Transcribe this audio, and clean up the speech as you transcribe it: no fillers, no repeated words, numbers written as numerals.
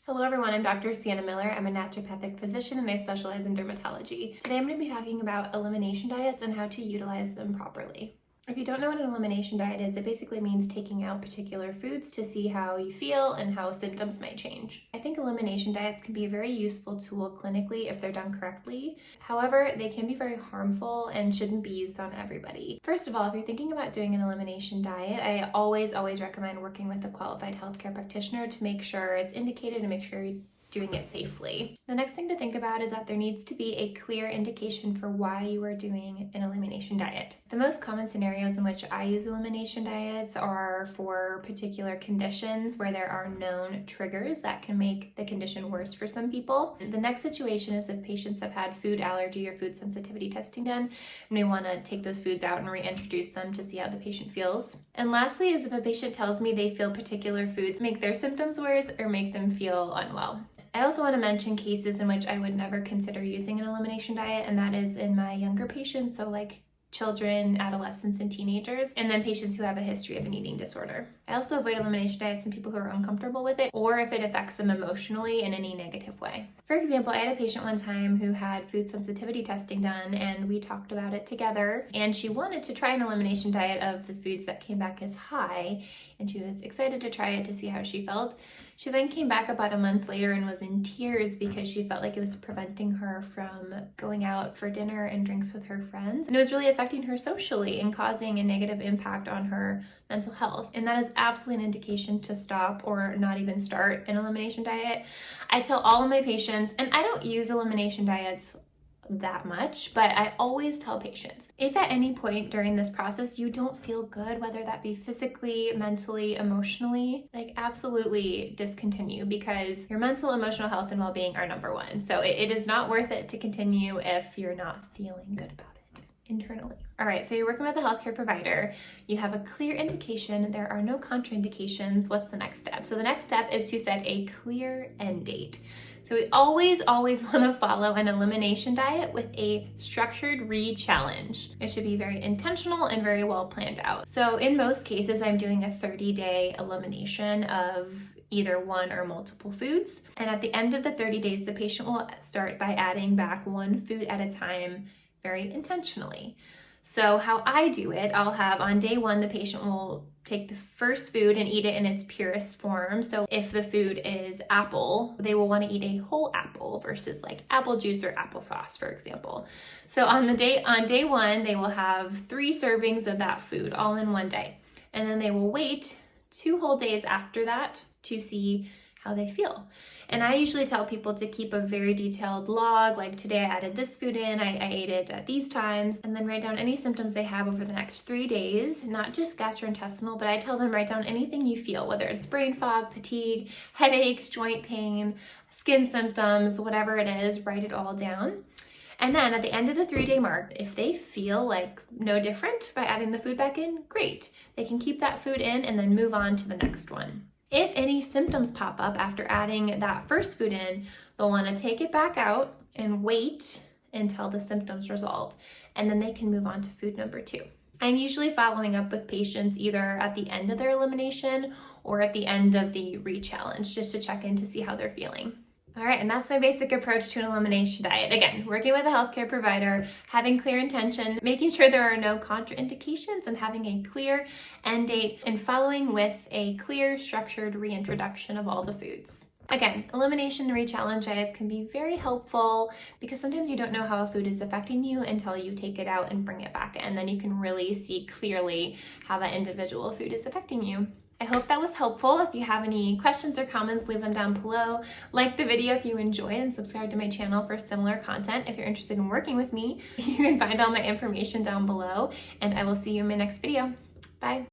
Hello everyone, I'm Dr. Sienna Miller. I'm a naturopathic physician and I specialize in dermatology. Today I'm going to be talking about elimination diets and how to utilize them properly. If you don't know what an elimination diet is, it basically means taking out particular foods to see how you feel and how symptoms might change. I think elimination diets can be a very useful tool clinically if they're done correctly. However, they can be very harmful and shouldn't be used on everybody. First of all, if you're thinking about doing an elimination diet, I always recommend working with a qualified healthcare practitioner to make sure it's indicated and make sure you're doing it safely. The next thing to think about is that there needs to be a clear indication for why you are doing an elimination diet. The most common scenarios in which I use elimination diets are for particular conditions where there are known triggers that can make the condition worse for some people. The next situation is if patients have had food allergy or food sensitivity testing done and we want to take those foods out and reintroduce them to see how the patient feels. And lastly is if a patient tells me they feel particular foods make their symptoms worse or make them feel unwell. I also want to mention cases in which I would never consider using an elimination diet, and that is in my younger patients, so like children, adolescents, and teenagers, and then patients who have a history of an eating disorder. I also avoid elimination diets in people who are uncomfortable with it or if it affects them emotionally in any negative way. For example, I had a patient one time who had food sensitivity testing done and we talked about it together, and she wanted to try an elimination diet of the foods that came back as high, and she was excited to try it to see how she felt. She then came back about a month later and was in tears because she felt like it was preventing her from going out for dinner and drinks with her friends, and it was really affecting her socially and causing a negative impact on her mental health. And that is absolutely an indication to stop or not even start an elimination diet. I tell all of my patients, and I don't use elimination diets that much, but I always tell patients, if at any point during this process you don't feel good, whether that be physically, mentally, emotionally, like absolutely discontinue, because your mental, emotional health and well-being are number one. So it is not worth it to continue if you're not feeling good about it internally. All right, so you're working with a healthcare provider, you have a clear indication, there are no contraindications. What's the next step? So the next step is to set a clear end date. So we always want to follow an elimination diet with a structured re-challenge. It should be very intentional and very well planned out. So in most cases, I'm doing a 30-day elimination of either one or multiple foods. And at the end of the 30 days, the patient will start by adding back one food at a time very intentionally. So how I do it, I'll have on day one, the patient will take the first food and eat it in its purest form. So if the food is apple, they will want to eat a whole apple versus like apple juice or applesauce, for example. So on day one, they will have 3 servings of that food all in one day. And then they will wait 2 whole days after that to see how they feel. And I usually tell people to keep a very detailed log, like today I added this food in, I ate it at these times, and then write down any symptoms they have over the next 3 days, not just gastrointestinal, but I tell them write down anything you feel, whether it's brain fog, fatigue, headaches, joint pain, skin symptoms, whatever it is, write it all down. And then at the end of the 3-day mark, if they feel like no different by adding the food back in, great. They can keep that food in and then move on to the next one. If any symptoms pop up after adding that first food in, they'll want to take it back out and wait until the symptoms resolve, and then they can move on to food number 2. I'm usually following up with patients either at the end of their elimination or at the end of the re-challenge just to check in to see how they're feeling. All right, and that's my basic approach to an elimination diet. Again, working with a healthcare provider, having clear intention, making sure there are no contraindications, and having a clear end date, and following with a clear, structured reintroduction of all the foods. Again, elimination and re-challenge diets can be very helpful because sometimes you don't know how a food is affecting you until you take it out and bring it back in. Then you can really see clearly how that individual food is affecting you. I hope that was helpful. If you have any questions or comments, leave them down below. Like the video if you enjoy, and subscribe to my channel for similar content. If you're interested in working with me, you can find all my information down below, and I will see you in my next video. Bye.